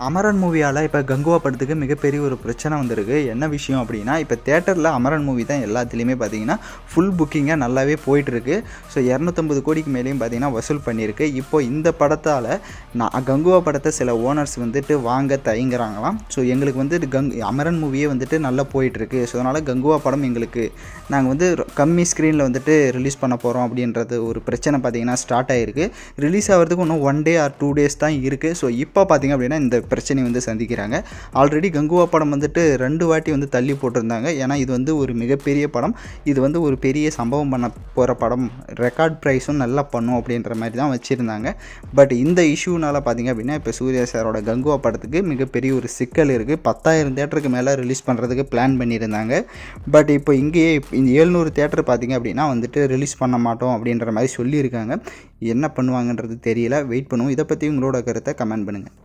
அமரன் மூவியால் இப்போ கங்குவா படத்துக்கு மிகப்பெரிய ஒரு பிரச்சனை வந்திருக்கு. என்ன விஷயம் அப்படின்னா, இப்போ தேட்டரில் அமரன் மூவி தான் எல்லாத்துலேயுமே பார்த்தீங்கன்னா ஃபுல் புக்கிங்காக நல்லாவே போயிட்டுருக்கு. ஸோ 250 கோடிக்கு மேலேயும் பார்த்தீங்கன்னா வசூல் பண்ணியிருக்கு. இப்போ இந்த படத்தால் கங்குவா படத்தை சில ஓனர்ஸ் வந்துட்டு வாங்க தயங்குறாங்களாம். ஸோ எங்களுக்கு வந்து அமரன் மூவியே வந்துட்டு நல்லா போயிட்டுருக்கு. ஸோ அதனால் கங்குவா படம் எங்களுக்கு நாங்கள் வந்து கம்மி ஸ்க்ரீனில் வந்துட்டு ரிலீஸ் பண்ண போகிறோம் அப்படின்றது ஒரு பிரச்சனை பார்த்தீங்கன்னா ஸ்டார்ட் ஆகிருக்கு. ரிலீஸ் ஆகிறதுக்கு இன்னும் 1 day or 2 days தான் இருக்குது. ஸோ இப்போ பார்த்திங்க அப்படின்னா இந்த பிரச்சனை வந்து சந்திக்கிறாங்க. ஆல்ரெடி கங்குவா படம் வந்துட்டு 2 வாட்டி வந்து தள்ளி போட்டிருந்தாங்க. ஏன்னா இது வந்து ஒரு மிகப்பெரிய படம், இது வந்து ஒரு பெரிய சம்பவம் பண்ண போகிற படம், ரெக்கார்ட் ப்ரைஸும் நல்லா பண்ணும் அப்படின்ற மாதிரி தான் வச்சுருந்தாங்க. பட் இந்த இஷ்யூனால் பார்த்திங்க அப்படின்னா இப்போ சூர்யா சாரோட கங்குவா படத்துக்கு மிகப்பெரிய ஒரு சிக்கல் இருக்குது. 10,000 தேட்டருக்கு மேலே ரிலீஸ் பண்ணுறதுக்கு பிளான் பண்ணியிருந்தாங்க. பட் இப்போ இங்கேயே 700 தேட்டர் பார்த்திங்க அப்படின்னா வந்துட்டு ரிலீஸ் பண்ண மாட்டோம் அப்படின்ற மாதிரி சொல்லியிருக்காங்க. என்ன பண்ணுவாங்கன்றது தெரியல, வெயிட் பண்ணுவோம். இதை பற்றி உங்களோட கருத்தை கமெண்ட் பண்ணுங்கள்.